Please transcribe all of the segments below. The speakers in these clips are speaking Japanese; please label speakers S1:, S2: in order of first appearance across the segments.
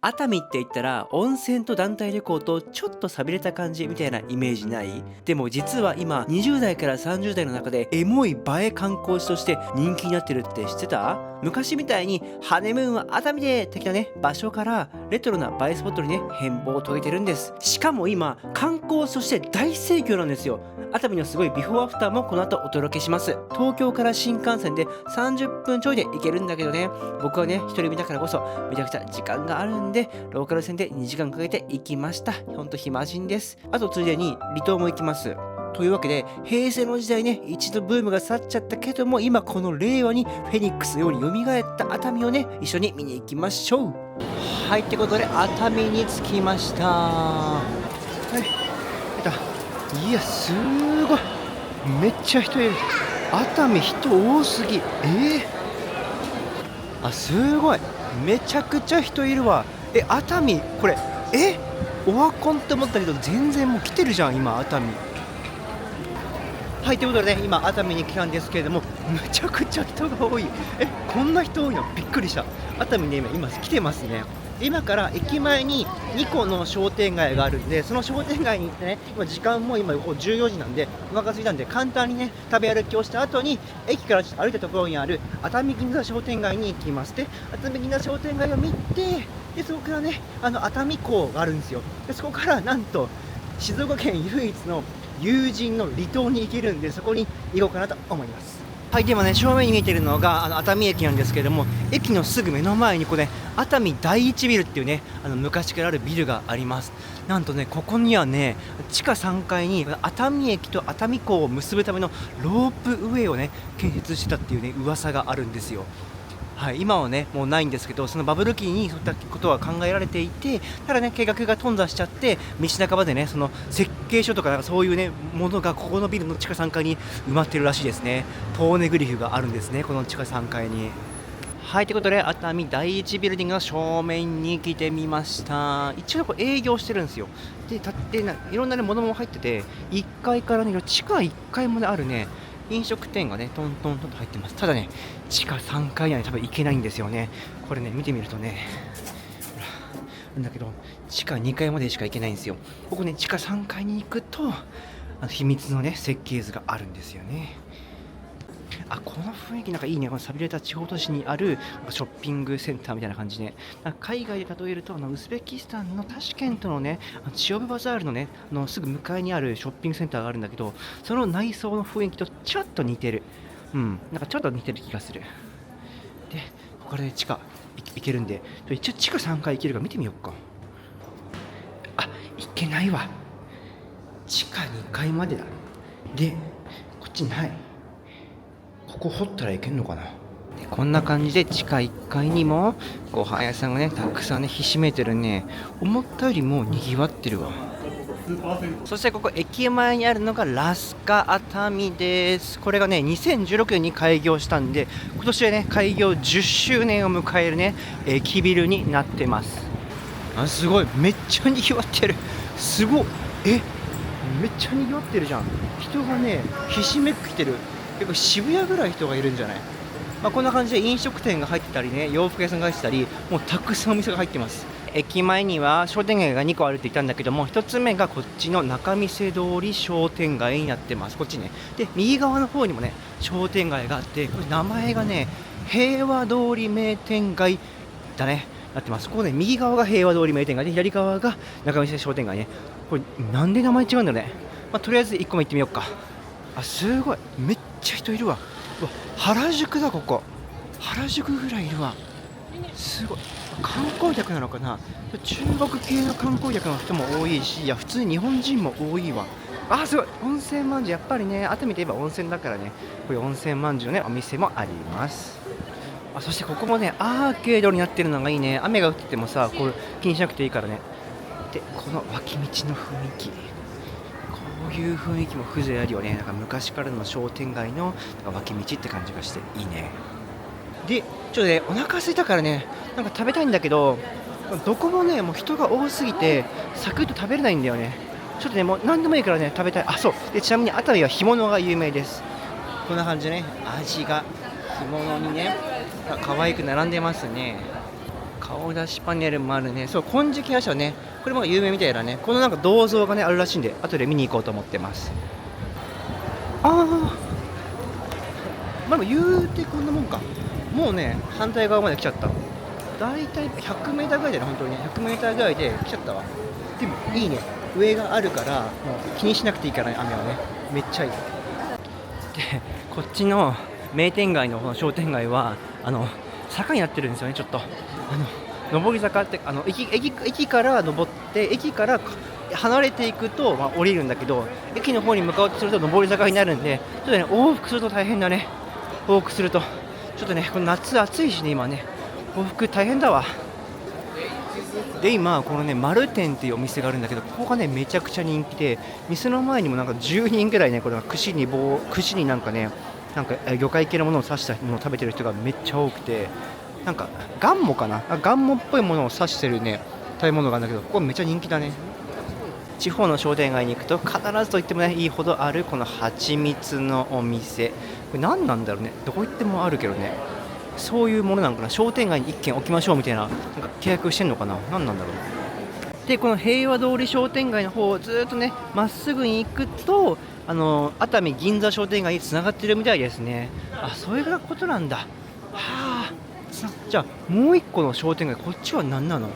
S1: 熱海って言ったら温泉と団体旅行とちょっと寂れた感じみたいなイメージない？でも実は今20代から30代の中でエモい映え観光地として人気になってるって知ってた？昔みたいにハネムーンは熱海で的なね場所からレトロな映えスポットにね変貌を遂げてるんです。しかも今観光地として大盛況なんですよ。熱海のすごいビフォーアフターもこの後お届けします。東京から新幹線で30分ちょいで行けるんだけどね、僕はね一人身だからこそめちゃくちゃ時間があるんでローカル線で2時間かけて行きました。ほんと暇人です。あとついでに離島も行きます。というわけで平成の時代ね一度ブームが去っちゃったけども、今この令和にフェニックスのように蘇った熱海をね一緒に見に行きましょう。はい、ってことで熱海に着きました。はい、出た。いやすごい、めっちゃ人いる。熱海人多すぎ。あ、すごい、めちゃくちゃ人いるわ。熱海これオワコンって思ったけど全然もう来てるじゃん今熱海。はい、ということでね今熱海に来たんですけれども、めちゃくちゃ人が多い。こんな人多いのびっくりした。熱海ね今来てますね。今から駅前に2個の商店街があるんで、その商店街に行ってね、今時間も今14時なんでお腹空いたんで簡単にね食べ歩きをした後に駅からちょっと歩いたところにある熱海銀座商店街に行きます。で熱海銀座商店街を見て、でそこからね熱海港があるんですよ。でそこからなんと静岡県唯一の友人の離島に行けるんで、そこに行こうかなと思います。はい、で今ね正面に見えてるのが熱海駅なんですけれども、駅のすぐ目の前にこれ熱海第一ビルっていうね昔からあるビルがあります。なんとねここにはね地下3階に熱海駅と熱海港を結ぶためのロープウェイをね建設してたっていうね噂があるんですよ。はい、今はねもうないんですけど、そのバブル期にそういったことは考えられていて、ただね計画が頓挫しちゃって道半ばでねその設計書とかなんかそういうねものがここのビルの地下3階に埋まってるらしいですね。ポーネグリフがあるんですねこの地下3階に。はい、ということで熱海第一ビルディングの正面に来てみました。一応これ営業してるんですよ。でいろんなねものも入ってて、1階からね地下1階まであるね飲食店がねトントントンと入ってます。ただね地下3階には多分行けないんですよね。これね見てみるとね、ほらなんだけど地下2階までしか行けないんですよ。ここね地下3階に行くと秘密のね設計図があるんですよね。この雰囲気なんかいいね。この寂れた地方都市にあるショッピングセンターみたいな感じで、海外で例えるとウズベキスタンのタシケントのねチオブバザールのねすぐ向かいにあるショッピングセンターがあるんだけど、その内装の雰囲気とちょっと似てる。なんかちょっと似てる気がする。でここからね地下行けるんで、一応地下3階行けるか見てみようか。行けないわ。地下2階までだ。でこっちない。ここ掘ったらいけんのかな。でこんな感じで地下1階にもご飯屋さんがねたくさんねひしめいてるね。思ったよりもにぎわってるわ。そしてここ駅前にあるのがラスカ熱海です。これがね2016年に開業したんで、今年でね開業10周年を迎えるね駅ビルになってます。すごい、めっちゃにぎわってる。すごい、めっちゃにぎわってるじゃん。人がねひしめく来てる。結構渋谷ぐらい人がいるんじゃない？こんな感じで飲食店が入ってたりね、洋服屋さんが入ってたり、もうたくさんお店が入ってます。駅前には商店街が2個あるって言ったんだけども、1つ目がこっちの仲見世通り商店街になってます。こっちね。で右側の方にもね商店街があって、これ名前がね平和通り名店街だねなってます。ここね右側が平和通り名店街で、左側が仲見世商店街ね。これなんで名前違うんだろうね。とりあえず1個も行ってみようか。すごい、めっちゃ人いるわ。原宿だ。ここ原宿ぐらいいるわ。すごい、観光客なのかな。中国系の観光客の人も多いし、普通に日本人も多いわ。すごい、温泉まんじゅう。やっぱりね熱海といえば温泉だからね、こういう温泉まんじゅうのねお店もあります。そしてここもねアーケードになってるのがいいね。雨が降っててもさこれ気にしなくていいからね。でこの脇道の雰囲気、こういう雰囲気も風情あるよね。なんか昔からの商店街の脇道って感じがしていいね。でちょっとねお腹空いたからねなんか食べたいんだけど、どこもねもう人が多すぎてサクッと食べれないんだよね。ちょっとねもう何でもいいからね食べたい。そうで、ちなみに熱海は干物が有名です。こんな感じでね味が干物にね可愛く並んでますね。顔出しパネルもあるね。そう、金色夜叉ね、これも有名みたいだね。このなんか銅像がねあるらしいんで、後で見に行こうと思ってます。まあでも言うてこんなもんか。もうね反対側まで来ちゃった。だいたい100メーターぐらいでね、本当にね100メーターぐらいで来ちゃったわ。でもいいね、上があるからもう気にしなくていいからね、雨はねめっちゃいい。でこっちの名店街のこの商店街は坂になってるんですよね。ちょっと上り坂って、駅から登って、駅から離れていくと、降りるんだけど、駅の方に向かおうとすると上り坂になるんで、ちょっとね往復すると大変だね。往復するとちょっとね、この夏暑いしね、今ね往復大変だわ。で今このね丸店っていうお店があるんだけど、ここがねめちゃくちゃ人気で、店の前にもなんか10人ぐらいね、これは串になんかね、なんか魚介系のものを刺したものを食べてる人がめっちゃ多くて、なんかガンモかな、ガンモっぽいものを刺してるね食べ物があるんだけど、ここめっちゃ人気だね。地方の商店街に行くと必ずと言ってもねいいほどあるこの蜂蜜のお店、これ何なんだろうね、どこ行ってもあるけどね、そういうものなのかな。商店街に1軒置きましょうみたいな、なんか契約してんのかな、何なんだろう。でこの平和通り商店街の方をずっとねまっすぐに行くと、熱海銀座商店街につながってるみたいですね。そういうことなんだ。はあ、じゃあもう1個の商店街、こっちは何なの。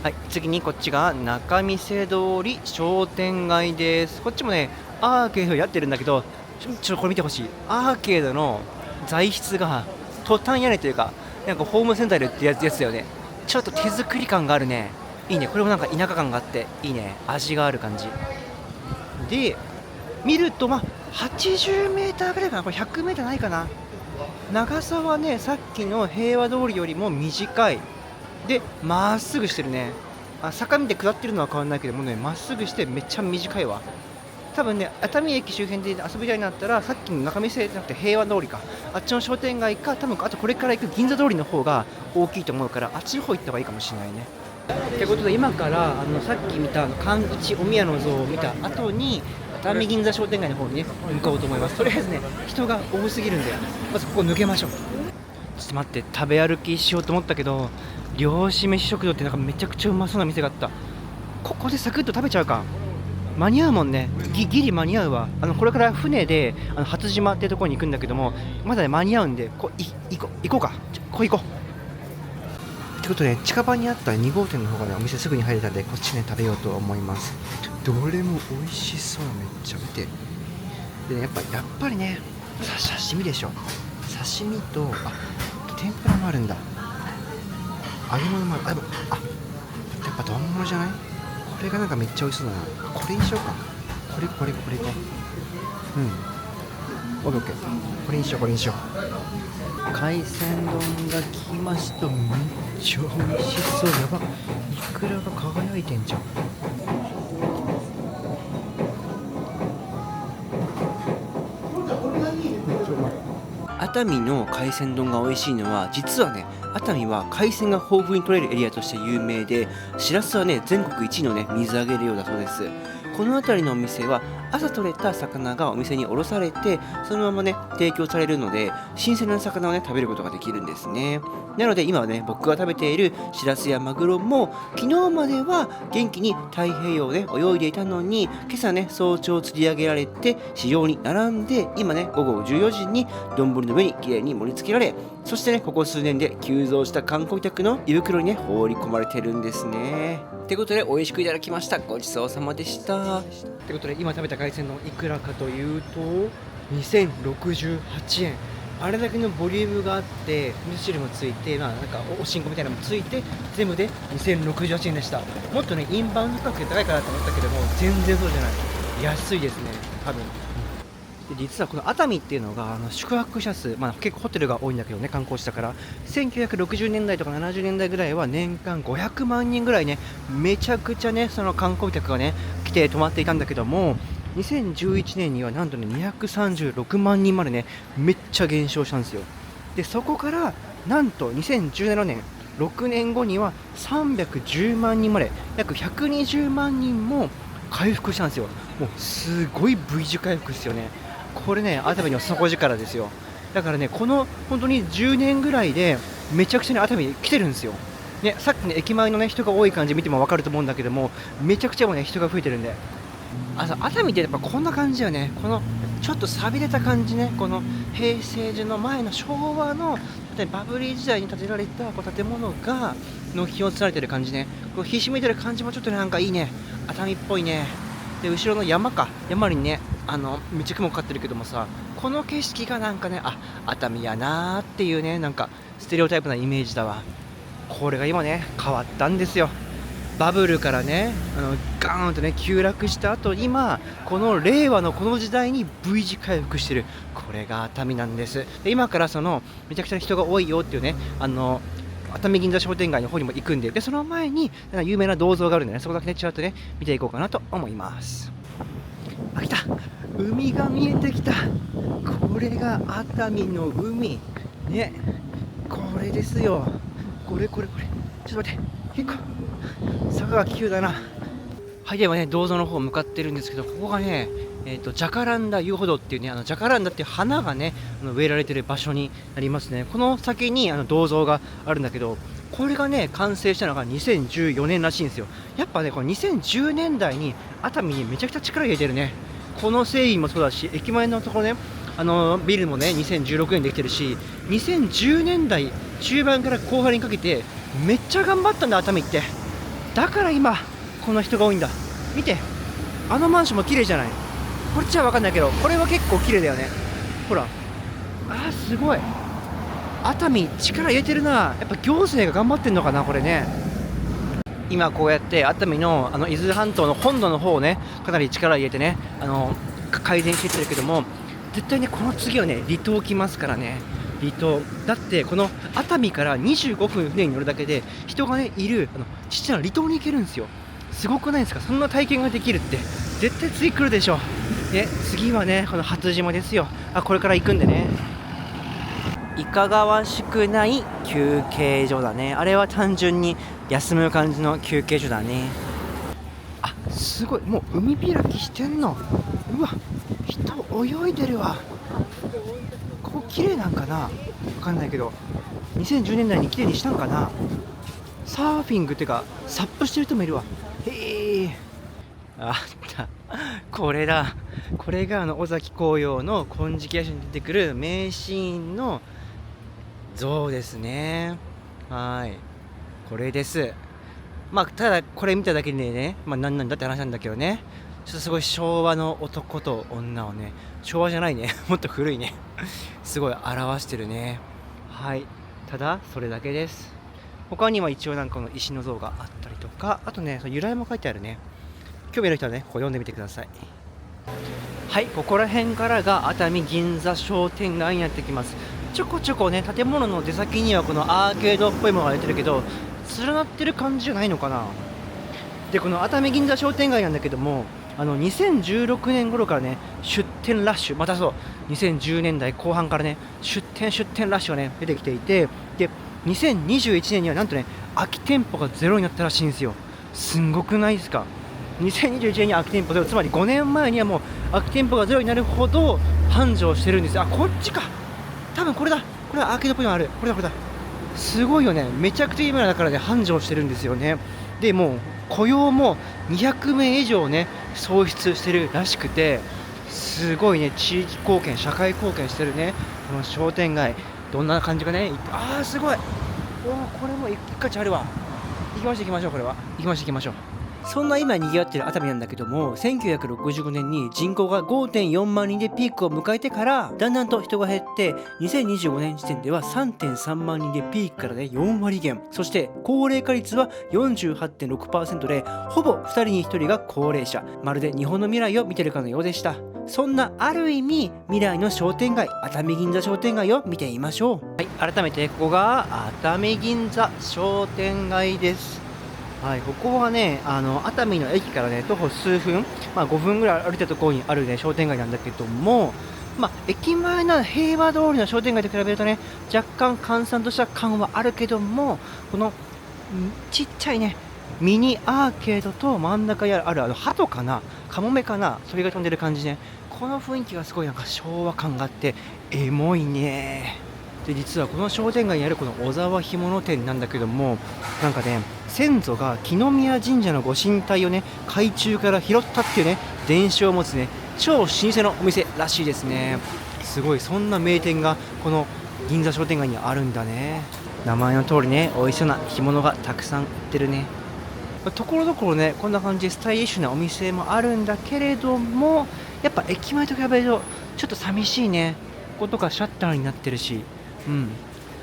S1: はい、次にこっちが仲見世通り商店街です。こっちもねアーケードやってるんだけど、これ見てほしい。アーケードの材質がトタン屋根というか、なんかホームセンターで売ってるやつだよね。ちょっと手作り感があるね。いいね、これもなんか田舎感があっていいね、味がある感じで、見ると80メーターぐらいかな、これ100メーターないかな。長さはねさっきの平和通りよりも短いで、まっすぐしてるね。坂見て下ってるのは変わらないけどもね、まっすぐしてめっちゃ短いわ。多分ね熱海駅周辺で遊びたいになったら、さっきの仲見世じゃなくて平和通りか、あっちの商店街か、多分あとこれから行く銀座通りの方が大きいと思うから、あっちの方行った方がいいかもしれないね。ってことで今からさっき見た寛一お宮の像を見た後に熱海銀座商店街の方にね向かおうと思います。とりあえずね人が多すぎるんで、まずここ抜けましょう。ちょっと待って、食べ歩きしようと思ったけど、漁師飯食堂ってなんかめちゃくちゃうまそうな店があった。ここでサクッと食べちゃうか、間に合うもんね。ギリ間に合うわ。これから船で初島ってところに行くんだけども、まだね間に合うんで、行こうか。行こう。ってことで、近場にあった2号店の方がねお店すぐに入れたんで、こっちね食べようと思います。どれも美味しそう、めっちゃ見て。でね、やっぱりね刺身でしょ。刺身と天ぷらもあるんだ。揚げ物もある。やっぱ丼物じゃない。これがなんかめっちゃ美味しそうだな。これにしようか。これいこう。オッケー。これにしよう。海鮮丼が来ました。めっちゃ美味しそう。やば、イクラが輝いてんじゃん。熱海の海鮮丼が美味しいのは、実はね熱海は海鮮が豊富に取れるエリアとして有名で、しらすはね全国1位のね水揚げ量だそうです。この辺りのお店は朝取れた魚がお店に卸されて、そのままね提供されるので、新鮮な魚をね食べることができるんですね。なので今はね僕が食べているしらすやマグロも、昨日までは元気に太平洋で泳いでいたのに、今朝ね早朝釣り上げられて市場に並んで、今ね午後14時に丼の上にきれいに盛り付けられ、そしてねここ数年で急増した観光客の胃袋にね放り込まれてるんですね。ってことで美味しくいただきました。ごちそうさまでした。ってことで今食べた海鮮丼いくらかというと2068円。あれだけのボリュームがあって、味噌汁もついて、なんかおしんこみたいなのもついて、全部で2068円でした。もっとねインバウンド価格で高いかなと思ったけども、全然そうじゃない。安いですね、多分。で実はこの熱海っていうのが宿泊者数、結構ホテルが多いんだけどね、観光したから1960年代とか70年代ぐらいは年間500万人ぐらいね、めちゃくちゃねその観光客がね来て泊まっていたんだけども、2011年にはなんとね236万人までねめっちゃ減少したんですよ。でそこからなんと2017年6年後には310万人まで、約120万人も回復したんですよ。もうすごい V 字回復ですよね。これね熱海の底力ですよ。だからねこの本当に10年ぐらいでめちゃくちゃに熱海に来てるんですよ。ね、さっきの駅前のね人が多い感じ見ても分かると思うんだけども、めちゃくちゃもうね人が増えてるんで、熱海ってやっぱこんな感じよね。このちょっと寂れた感じね、この平成時の前の昭和のバブリー時代に建てられたこう建物が軒を連ねてる感じね、こうひしめいてる感じもちょっとねなんかいいね、熱海っぽいね。で後ろの山にねめっちゃ雲かかってるけどもさ、この景色がなんかね、熱海やなーっていうね、なんかステレオタイプなイメージだわ。これが今ね変わったんですよ。バブルからねガーンとね急落した後、今この令和のこの時代に V 字回復してる、これが熱海なんです。で今からそのめちゃくちゃ人が多いよっていうね熱海銀座商店街の方にも行くんで、その前に有名な銅像があるんでね、そこだけねちらっとね見ていこうかなと思います。来た、海が見えてきた。これが熱海の海ね、これですよ。これちょっと待って、結構坂が急だな。はい、ではね銅像の方向かってるんですけど、ここがねジャカランダ遊歩道っていうね、ジャカランダっていう花がね植えられてる場所になりますね。この先に銅像があるんだけど、これがね完成したのが2014年らしいんですよ。やっぱねこの2010年代に熱海にめちゃくちゃ力入れてるね。この整備もそうだし、駅前のところねビルもね2016年できてるし、2010年代中盤から後半にかけてめっちゃ頑張ったんだ熱海って。だから今こんな人が多いんだ。見て、マンションも綺麗じゃない。こっちは分かんないけど、これは結構綺麗だよね。ほら、すごい。熱海力入れてるな。やっぱ行政が頑張ってんのかなこれね。今こうやって熱海の伊豆半島の本土の方をねかなり力入れてね改善していってるけども、絶対ねこの次はね離島来ますからね。離島だって、この熱海から25分船に乗るだけで人がねいるちっちゃな離島に行けるんですよ。すごくないですか。そんな体験ができるって絶対次来るでしょ。次はねこの初島ですよ。これから行くんでね、いかがわしくない休憩所だね。あれは単純に休む感じの休憩所だね。すごい、もう海開きしてんの。うわ、人泳いでるわ。ここ綺麗なんかな、わかんないけど2010年代に綺麗にしたんかな。サーフィングっていうかサップしてる人もいるわ。へえ、あった、これだ。これが尾崎紅葉の金色夜叉に出てくる名シーンの像ですね。はい、これです。ただこれ見ただけでね、何なんだって話なんだけどね、ちょっとすごい昭和の男と女をね、昭和じゃないねもっと古いねすごい表してるね。はい、ただそれだけです。他には一応なんかこの石の像があったりとか、あとね由来も書いてあるね。興味ある人はねここ読んでみてください。はい、ここら辺からが熱海銀座商店街になってきます。ちょこちょこね建物の出先にはこのアーケードっぽいものが出てるけど、連なってる感じじゃないのかな。でこの熱海銀座商店街なんだけども、2016年頃からね出店ラッシュ、またそう2010年代後半からね出店ラッシュがね出てきていて、で2021年にはなんとね空き店舗がゼロになったらしいんですよ。すんごくないですか。2021年に空き店舗ゼロ、つまり5年前にはもう空き店舗がゼロになるほど繁盛してるんですよ。こっちか、多分これだ。これはアーケードっぽいのある。これだ。すごいよね。めちゃくちゃ今だからね繁盛してるんですよね。でもう雇用も200名以上ね創出してるらしくて、すごいね地域貢献、社会貢献してるねこの商店街。どんな感じかね。すごい。これも一価値あるわ。行きましょう。これは行きましょう。そんな今賑わってる熱海なんだけども、1965年に人口が 5.4 万人でピークを迎えてからだんだんと人が減って、2025年時点では 3.3 万人でピークからね4割減。そして高齢化率は 48.6% で、ほぼ2人に1人が高齢者。まるで日本の未来を見てるかのようでした。そんなある意味未来の商店街、熱海銀座商店街を見てみましょう。はい、改めてここが熱海銀座商店街です。はい、ここはね熱海の駅からね徒歩数分、5分ぐらい歩いたところにあるね商店街なんだけども、駅前の平和通りの商店街と比べるとね若干閑散とした感はあるけども、このちっちゃいねミニアーケードと真ん中にある鳩かなカモメかな、それが飛んでる感じね。この雰囲気がすごいなんか昭和感があってエモいね。で実はこの商店街にあるこの小沢干物店なんだけども、なんかね、先祖が木宮神社のご神体をね海中から拾ったっていうね伝承を持つね超老舗のお店らしいですね。すごい、そんな名店がこの銀座商店街にあるんだね。名前の通りね、美味しそうな干物がたくさん売ってるね。ところどころね、こんな感じでスタイリッシュなお店もあるんだけれども、やっぱ駅前と比べるとちょっと寂しいね。こことかシャッターになってるし、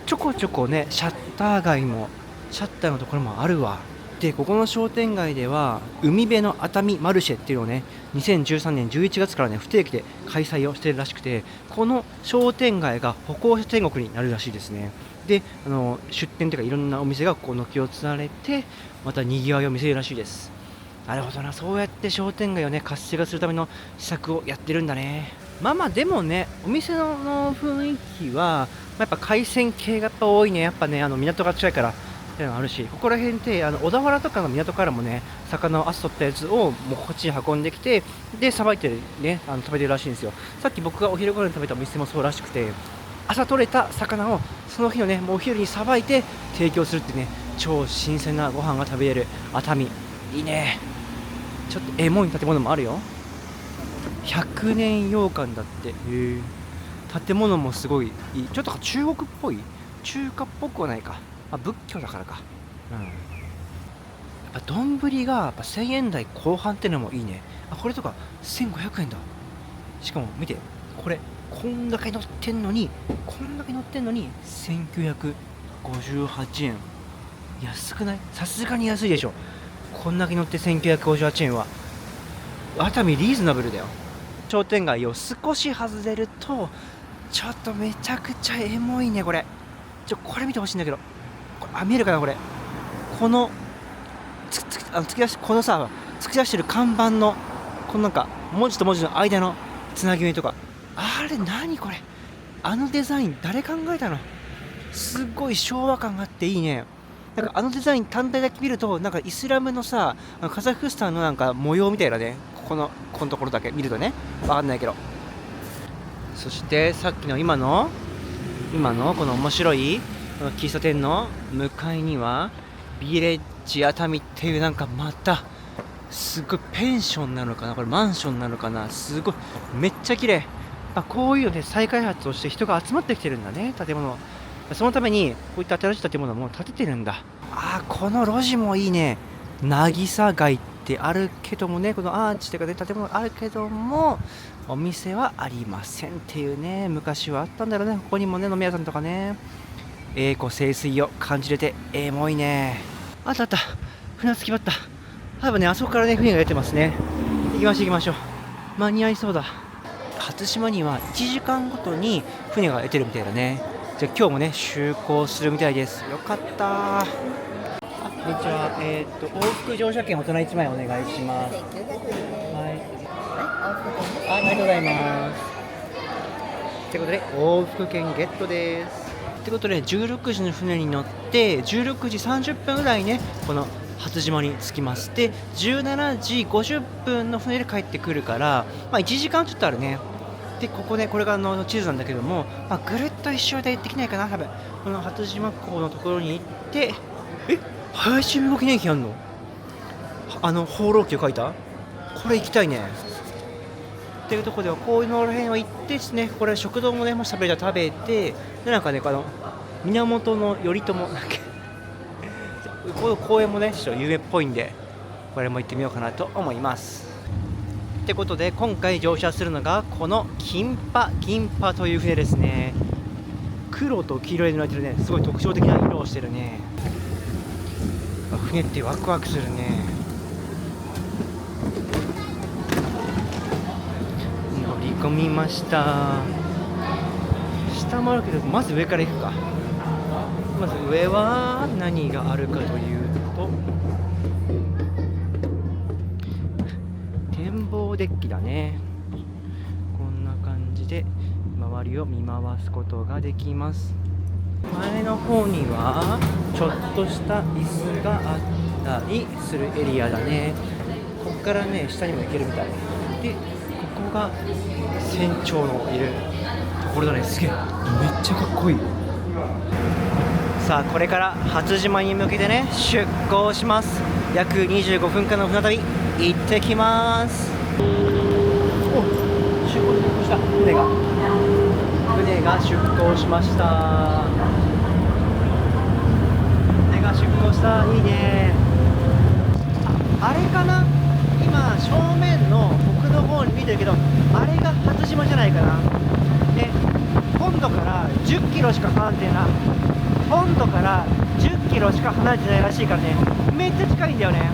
S1: ちょこちょこねシャッター街もシャッターのところもあるわ。でここの商店街では海辺の熱海マルシェっていうのをね2013年11月からね不定期で開催をしているらしくて、この商店街が歩行者天国になるらしいですね。で出店というかいろんなお店がこう軒を連ねてまた賑わいを見せるらしいです。なるほどな、そうやって商店街をね活性化するための施策をやってるんだね。まあでもね、お店の雰囲気はやっぱ海鮮系がやっぱ多いね。やっぱね港が近いからっていうのがあるし、ここら辺って小田原とかの港からもね魚を朝取ったやつをもうこっちに運んできて、でさばいてね食べてるらしいんですよ。さっき僕がお昼頃に食べたお店もそうらしくて、朝取れた魚をその日のねもうお昼にさばいて提供するってね、超新鮮なご飯が食べれる熱海、いいね。ちょっとエモい建物もあるよ。100年洋館だって。建物もすごいいい。ちょっと中国っぽい、中華っぽくはないか。仏教だからか。やっぱ丼がやっぱ1000円台後半ってのもいいね。これとか1500円だ。しかも見て、これこんだけ乗ってんのに1958円。安くない？さすがに安いでしょ。こんだけ乗って1958円は熱海リーズナブルだよ。商店街を少し外れるとちょっとめちゃくちゃエモいね。これこれ見てほしいんだけど、これ見えるかな。これこの突き出し、このさ突き出してる看板のこのなんか文字と文字の間のつなぎ目とか、あれ何これ、デザイン誰考えたの？すごい昭和感があっていいね。なんかデザイン単体だけ見るとなんかイスラムのさカザフスタンのなんか模様みたいなね。このところだけ見るとね分かんないけど。そしてさっきの今のこの面白いこの喫茶店の向かいにはビレッジ熱海っていう、なんかまたすごいペンションなのかな、これマンションなのかな、すごいめっちゃ綺麗。こういうので再開発をして人が集まってきてるんだね、建物。そのためにこういった新しい建物も建ててるんだ。この路地もいいね。渚街ってあるけどもね、このアーチとかね建物あるけどもお店はありませんっていうね。昔はあったんだろうね。ここにもね飲み屋さんとかね。栄枯盛衰を感じれてエモいね。あった船着き場った。多分ねあそこからね船が出てますね。行きましょう。間に合いそうだ。初島には1時間ごとに船が出てるみたいだね。じゃあ今日もね就航するみたいです。よかった。こんにちは。往復乗車券大人1枚お願いします。はい。ありがとうございます。ということで往復券ゲットです。ということで16時の船に乗って16時30分ぐらいねこの初島に着きます。で17時50分の船で帰ってくるから、1時間ちょっとあるね。でここね、これが地図なんだけども、ぐるっと一周で行ってきないかな多分。この初島港のところに行って、林見ご記念碑あんの？放浪記を書いた？これ行きたいね。っていうところではこういうのら辺は行ってですね、これ食堂もねもし食べれたら食べて、でなんかね源頼朝だっけこの公園もねちょっと有名っぽいんでこれも行ってみようかなと思います。ってことで今回乗車するのがこの銀波という船ですね。黒と黄色で塗られてるね。すごい特徴的な色をしてるね。船ってワクワクするね。乗り込みました。下もあるけどまず上から行くか。まず上は何があるかというと展望デッキだね。こんな感じで周りを見回すことができます。前の方にはちょっとした椅子があったりするエリアだね。ここからね下にも行けるみたいで、ここが船長のいるところだね。すげえめっちゃかっこいい。さあこれから初島に向けてね出港します。約25分間の船旅行ってきます。お、出港した。船が出港しました。船が出港した。いいね。あれかな、今正面の奥の方に見てるけど、あれが初島じゃないかな。ね、本土から10キロしか離れてないな。本土から10キロしか離れてないらしいからね、めっちゃ近いんだよね。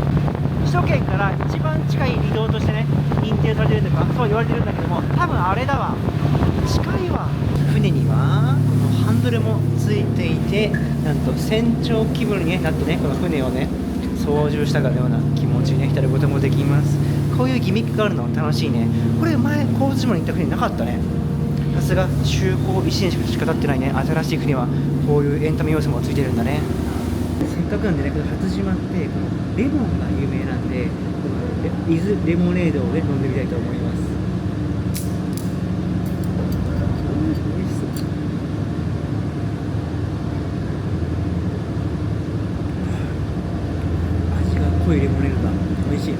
S1: 首都圏から一番近い離島としてね認定されてるとかそう言われてるんだけども、多分あれだわ、近いわ。船にはこのハンドルもついていて、なんと船長気分になってね、この船をね操縦したかのような気持ちに、ね、浸ることもできます。こういうギミックがあるの楽しいね。これ前神津島に行った船なかったね。さすが就航1年しか経ってないね。新しい船はこういうエンタメ要素もついてるんだね。せっかくなんでね、この初島ってこのレモンが有名なんで、この伊豆レモネードをね飲んでみたいと思います。美味しそう。味が濃いレモネードだ。美味しい。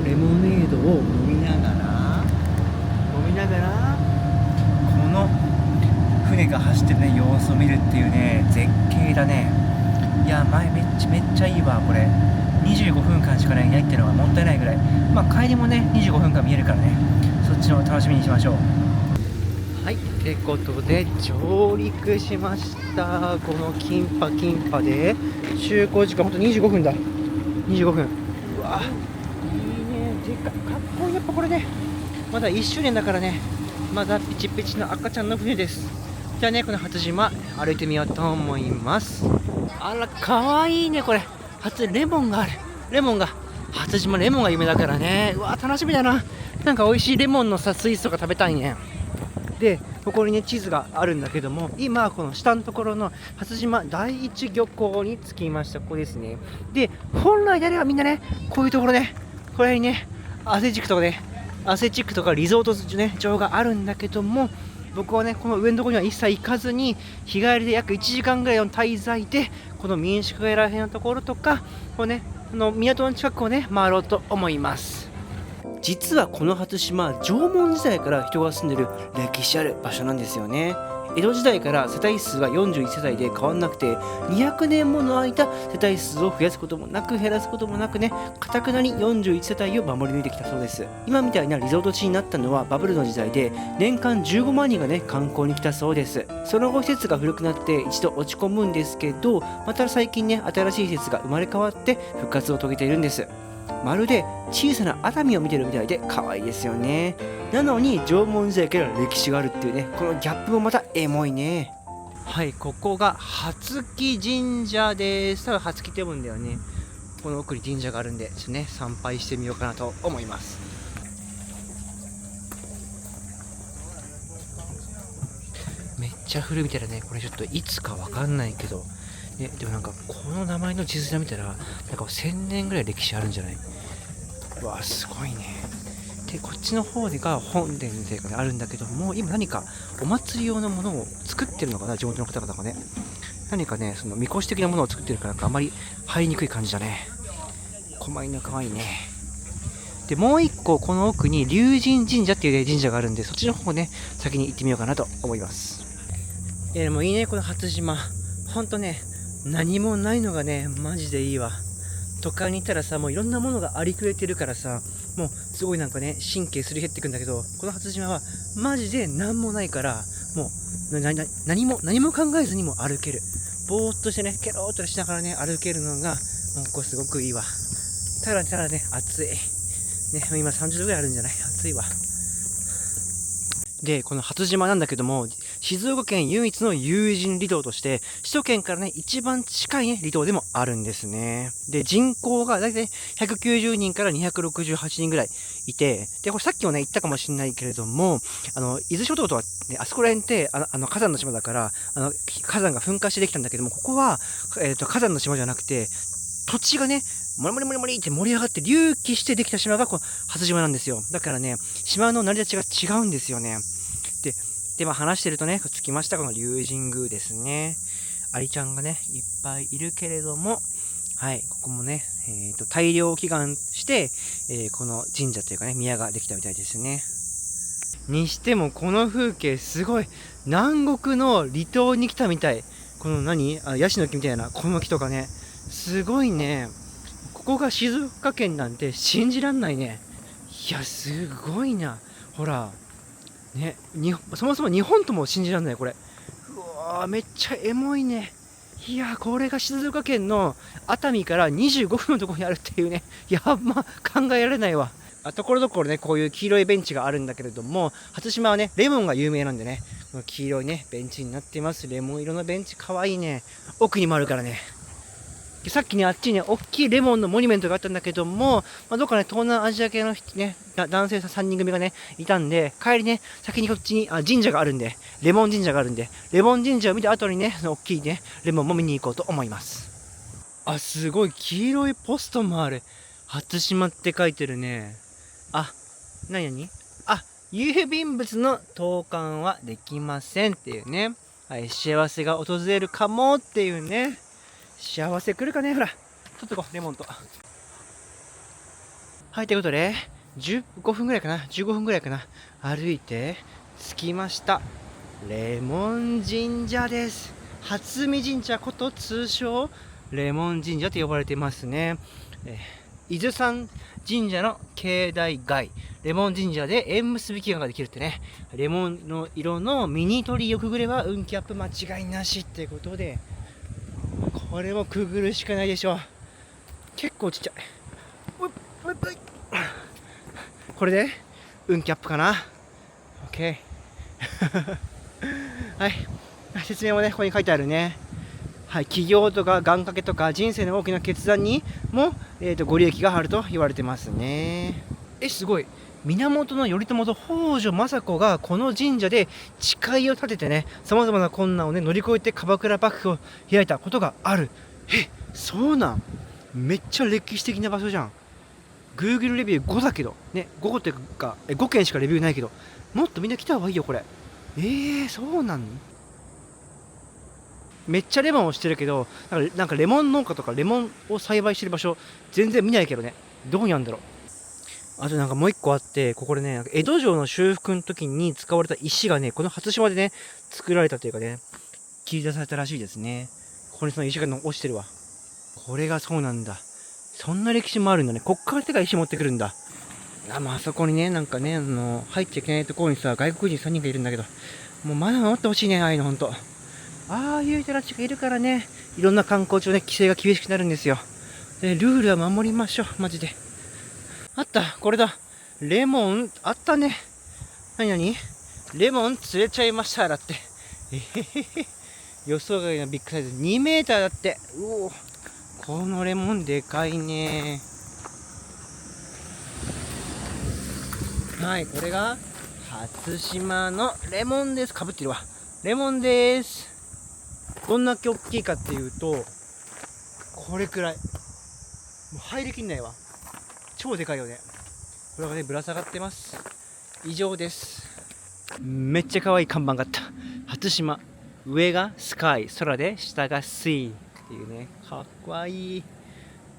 S1: レモネードを飲みながらこの船が走ってるね様子を見るっていうね絶景だね。いやめっちゃいいわ。これ25分間しかね焼いてるのがもったいないぐらい。まあ帰りもね25分間見えるからね、そっちの楽しみにしましょう。はい、ってことで上陸しました。このキンパで就航時間ほんと25分だ。25分。うわかっこいい。やっぱこれねまだ1周年だからね、まだピチピチの赤ちゃんの船です。じゃあね、この初島歩いてみようと思います。あらかわいいね。これレモンがある。初島レモンが有名だからね。うわ楽しみだな。なんか美味しいレモンのスイーツとか食べたいね。でここにね地図があるんだけども、今この下のところの初島第一漁港に着きました。ここですね。で本来であればみんなねこういうところね、これにねアスレチックとかリゾートね場があるんだけども、僕はねこの上のところには一切行かずに、日帰りで約1時間ぐらいの滞在でこの民宿街ら辺のところとかこうね港の近くをね回ろうと思います。実はこの初島、縄文時代から人が住んでる歴史ある場所なんですよね。江戸時代から世帯数が41世帯で変わんなくて、200年もの間世帯数を増やすこともなく減らすこともなくね、堅くなに41世帯を守り抜いてきたそうです。今みたいなリゾート地になったのはバブルの時代で、年間15万人がね観光に来たそうです。その後施設が古くなって一度落ち込むんですけど、また最近ね新しい施設が生まれ変わって復活を遂げているんです。まるで小さな熱海を見てるみたいで可愛いですよね。なのに縄文時代から歴史があるっていうね、このギャップもまたエモいね。はい、ここが初木神社です。多分初木って読むんだよね。この奥に神社があるんで、ちょっとね参拝してみようかなと思います。めっちゃ古いみたいだね。これちょっといつかわかんないけどね、でもなんかこの名前の地図で見たらなんか1000年ぐらい歴史あるんじゃない？うわすごいね。でこっちの方が本殿があるんだけども、今何かお祭り用のものを作ってるのかな、地元の方々がね。何かねそのみこし的なものを作ってるから、なんかあまり入りにくい感じだね。狛犬かわいいね。でもう一個この奥に龍神神社っていう神社があるんで、そっちの方ね先に行ってみようかなと思います。いやでもいいね、この初島ほんとね何もないのがねマジでいいわ。都会に行ったらさ、もういろんなものがありふれてるからさ、もうすごいなんかね神経すり減ってくんだけど、この初島はマジで何もないから、もう何も考えずにも歩ける。ぼーっとしてねケローっとしながらね歩けるのがもうこれすごくいいわ。ただね暑いね、今30度ぐらいあるんじゃない？暑いわ。でこの初島なんだけども、静岡県唯一の有人離島として首都圏からね一番近いね離島でもあるんですね。で人口がだいたい190人から268人ぐらいいて、でこれさっきもね言ったかもしれないけれども、伊豆諸島とは、ね、あそこら辺って火山の島だから、火山が噴火してできたんだけども、ここは、火山の島じゃなくて土地がねモリモリモリモリって盛り上がって隆起してできた島がこの初島なんですよ。だからね、島の成り立ちが違うんですよね。で、話してるとね、着きました。この龍神宮ですね。アリちゃんがね、いっぱいいるけれども、はい、ここもね、大量祈願して、この神社というかね、宮ができたみたいですね。にしても、この風景すごい、南国の離島に来たみたい。このヤシの木みたいな、この木とかね、すごいね。ここが静岡県なんて信じらんないね。いや、すごいな。ほら、ね、そもそも日本とも信じらんない、これ。うわー、めっちゃエモいね。いやー、これが静岡県の熱海から25分のところにあるっていうね。考えられないわ。ところどころね、こういう黄色いベンチがあるんだけれども、初島はね、レモンが有名なんでね、この黄色いね、ベンチになっています。レモン色のベンチ、かわいいね。奥にもあるからね。さっきね、あっちにね、大きいレモンのモニュメントがあったんだけども、どっかね、東南アジア系のね、男性3人組がね、いたんで、帰りね、先にこっちに神社があるんで、レモン神社があるんで、レモン神社を見た後にね、その大きいね、レモンも見に行こうと思います。すごい、黄色いポストもある。初島って書いてるね。郵便物の投函はできませんっていうね。はい、幸せが訪れるかもっていうね。幸せ来るかね、ほら。取ってこう、レモンと。はい、ということで、15分ぐらいかな、15分ぐらいかな。歩いて、着きました。レモン神社です。初見神社こと通称、レモン神社と呼ばれていますね。伊豆山神社の境内外、レモン神社で縁結び祈願ができるってね。レモンの色のミニ鳥居をくぐれば運気アップ間違いなしってことで、これもくぐるしかないでしょう。結構ちっちゃい。これで運気アップかな。 OK はい、説明もねここに書いてあるね。はい、起業とか願掛けとか人生の大きな決断にも、ご利益があると言われてますね。すごい。源頼朝と北条政子がこの神社で誓いを立ててね、さまざまな困難をね乗り越えて鎌倉幕府を開いたことがある。そうなん。めっちゃ歴史的な場所じゃん。Google レビュー5だけどね、5っていうか5件しかレビューないけど、もっとみんな来た方がいいよこれ。そうなん。めっちゃレモンをしてるけど、なんかレモン農家とかレモンを栽培してる場所全然見ないけどね、どこにあるんだろう。あとなんかもう一個あって、ここでね、江戸城の修復の時に使われた石がね、この初島でね、作られたというかね、切り出されたらしいですね。ここにその石が落ちてるわ。これがそうなんだ。そんな歴史もあるんだね。こっから手が石持ってくるんだ。あそこにね、なんかね、入っちゃいけないところにさ、外国人3人がいるんだけど、もうまだ守ってほしいね、ああいうのほんと。ああいう人たちがいるからね、いろんな観光地のね、規制が厳しくなるんですよ。で、ルールは守りましょう、マジで。あった、これだ。レモン、あったね。なにレモン釣れちゃいました、だって。予想外のビッグサイズ、2メーターだって。このレモンでかいね。はい、これが初島のレモンです。かぶってるわ。レモンです。どんだけ大きいかっていうと、これくらい。もう入りきんないわ。超でかいよね。これがね、ぶら下がってます。以上です。めっちゃ可愛い看板があった。初島。上がスカイ、空で下がスイっていうね、かっこいい。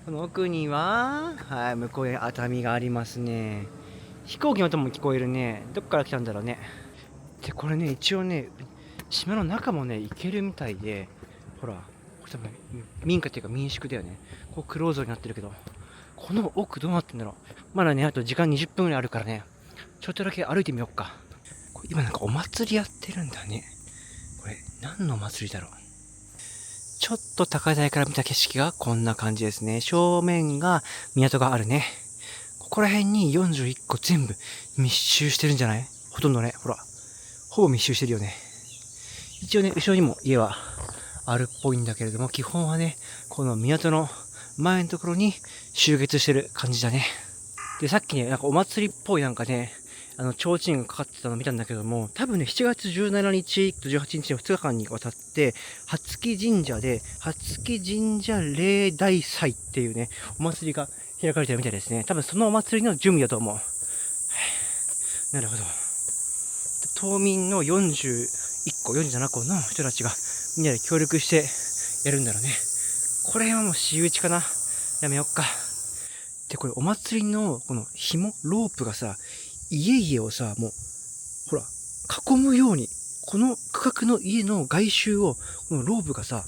S1: この奥には、向こうに熱海がありますね。飛行機の音も聞こえるね。どっから来たんだろうね。で、これね、一応ね、島の中もね、行けるみたいで、ほら、これ多分民家っていうか民宿だよね。こうクローズになってるけど、この奥どうなってんだろう。まだね、あと時間20分ぐらいあるからね、ちょっとだけ歩いてみようか。これ今なんかお祭りやってるんだね。これ何のお祭りだろう。ちょっと高台から見た景色がこんな感じですね。正面が港があるね。ここら辺に41個全部密集してるんじゃない？ほとんどね、ほら。ほぼ密集してるよね。一応ね、後ろにも家はあるっぽいんだけれども、基本はね、この港の前のところに集結してる感じだね。で、さっきね、なんかお祭りっぽいなんかね、提灯がかかってたのを見たんだけども、多分ね、7月17日と18日の2日間にわたって、初木神社で、初木神社例大祭っていうね、お祭りが開かれてるみたいですね。多分そのお祭りの準備だと思う。なるほど。島民の41個、47個の人たちがみんなで協力してやるんだろうね。これはもう私有地かな。やめよっか。で、これお祭りのこの紐、ロープがさ、家々をさ、もう、ほら、囲むように、この区画の家の外周を、このロープがさ、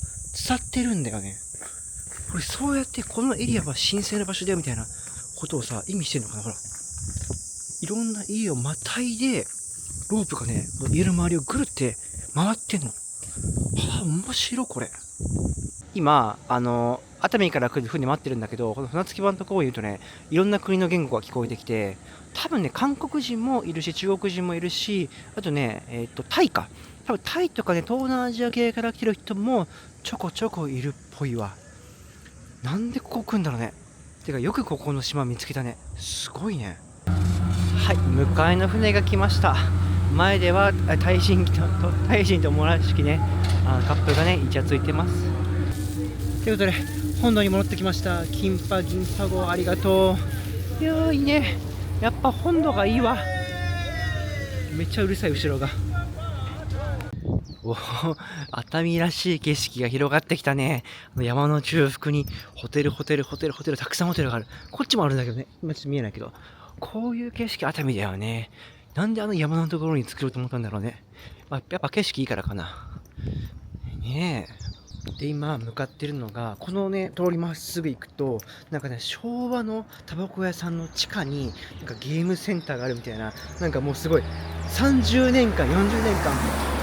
S1: 伝ってるんだよね。これそうやってこのエリアは神聖な場所だよみたいなことをさ、意味してるのかな。ほら。いろんな家をまたいで、ロープがね、家の周りをぐるって回ってんの。はあ、面白いこれ。今、熱海から来る船待ってるんだけど、この船着き場のところを言うとね、いろんな国の言語が聞こえてきて、多分ね、韓国人もいるし、中国人もいるし、あとね、タイか。多分タイとかね、東南アジア系から来てる人もちょこちょこいるっぽいわ。なんでここ来んだろうね。てか、よくここの島見つけたね。すごいね。はい、迎えの船が来ました。前では大臣とモラ式ね、カップルがね、イチャついてます。ということで、本土に戻ってきました。キンパ銀パ号ありがとう。いやー、いいね。やっぱ本土がいいわ。めっちゃうるさい後ろが。おお、熱海らしい景色が広がってきたね。山の中腹にホテルたくさんホテルがある。こっちもあるんだけどね、今ちょっと見えないけど、こういう景色熱海だよね。なんで山のところに作ろうと思ったんだろうね。やっぱ景色いいからかな。ねえ。で、今向かってるのが、このね、通りまっすぐ行くと、なんかね、昭和のタバコ屋さんの地下に、なんかゲームセンターがあるみたいな、なんかもうすごい、30年間、40年間、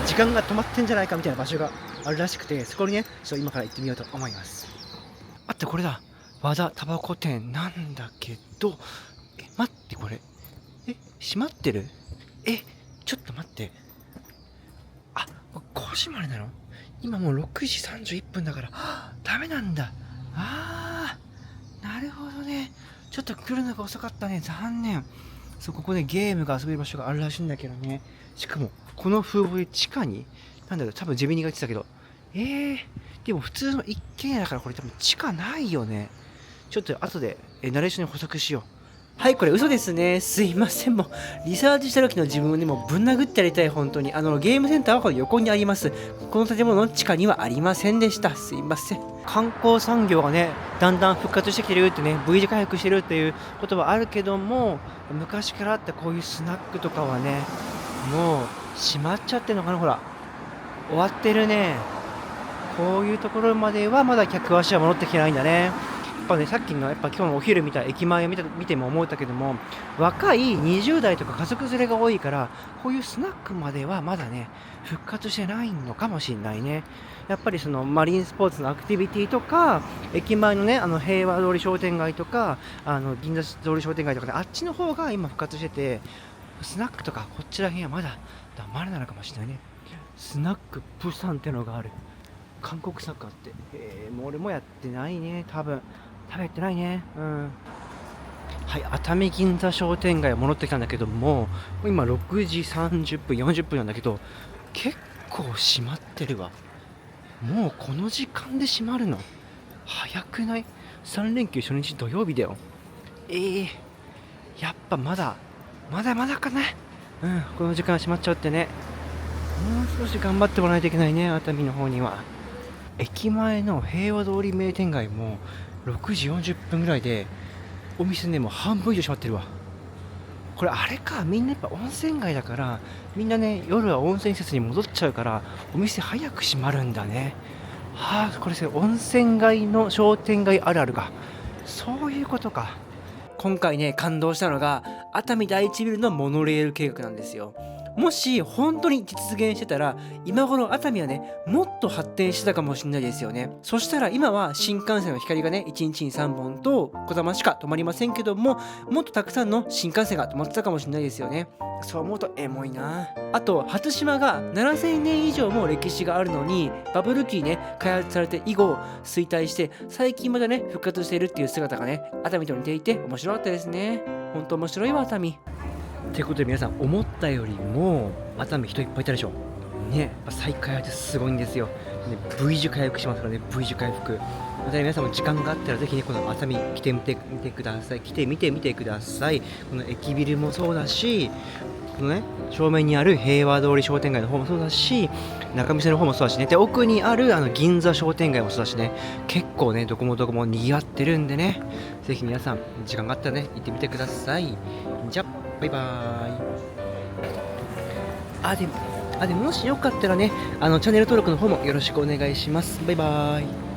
S1: 時間が止まってんじゃないかみたいな場所があるらしくて、そこにね、今から行ってみようと思います。あって、これだ。和田タバコ店なんだけど、待って、これ。閉まってる？ちょっと待って。あ、5時までなの？今もう6時31分だから、ダメなんだ。なるほどね。ちょっと来るのが遅かったね。残念。そう、ここでゲームが遊べる場所があるらしいんだけどね。しかも、この風貌で地下に、なんだろう、多分ジェミニが言ってたけど、でも普通の一軒家だからこれ多分地下ないよね。ちょっと後で、ナレーションに補足しよう。はい、これ嘘ですね。すいません。もう、リサーチした時の自分をね、もうぶん殴ってやりたい、本当に。ゲームセンターはこの横にあります。この建物の地下にはありませんでした。すいません。観光産業がね、だんだん復活してきてるってね、V 字回復してるっていうことはあるけども、昔からあったこういうスナックとかはね、もう閉まっちゃってるのかな。ほら、終わってるね。こういうところまではまだ客足は戻ってきてないんだね。やっぱね、さっきの今日のお昼見た駅前を見ても思ったけども、若い20代とか家族連れが多いから、こういうスナックまではまだね、復活してないのかもしれないね。やっぱりそのマリンスポーツのアクティビティとか、駅前のね、平和通り商店街とか、銀座通り商店街とかね、あっちの方が今復活してて、スナックとかこっちら辺はまだまだなのかもしれないね。スナックプサンってのがある。韓国サッカーって、もう俺もやってないね、多分やってないね。はい、熱海銀座商店街戻ってきたんだけども、今6時30分40分なんだけど、結構閉まってるわ。もうこの時間で閉まるの早くない？3連休初日土曜日だよ。やっぱまだかな。この時間閉まっちゃうってね。もう少し頑張ってもらわないといけないね、熱海の方には。駅前の平和通り名店街も6時40分ぐらいでお店ね、もう半分以上閉まってるわ。これあれか、みんなやっぱ温泉街だから、みんなね、夜は温泉施設に戻っちゃうからお店早く閉まるんだね。これ温泉街の商店街あるあるか。そういうことか。今回ね、感動したのが熱海第一ビルのモノレール計画なんですよ。もし本当に実現してたら、今頃熱海はね、もっと発展してたかもしれないですよね。そしたら今は新幹線の光がね、1日に3本と小玉しか止まりませんけども、もっとたくさんの新幹線が止まってたかもしれないですよね。そう思うとエモいな。あと初島が7000年以上も歴史があるのに、バブル期にね開発されて以後衰退して、最近またね復活しているっていう姿がね、熱海と似ていて面白かったですね。本当面白いわ熱海。ってことで皆さん、思ったよりも熱海人いっぱいいたでしょね。やっぱ再開発すごいんですよ、ね、V 字回復しますからね。 V 字回復また、ね、皆さんも時間があったらぜひね、この熱海来てみてください。来てみてください。この駅ビルもそうだし、このね、正面にある平和通り商店街の方もそうだし、中見世の方もそうだしね、で奥にある銀座商店街もそうだしね、結構ね、どこも賑わってるんでね、ぜひ皆さん時間があったらね、行ってみてください。じゃ、バイバーイ。でももしよかったらね、チャンネル登録の方もよろしくお願いします。バイバーイ。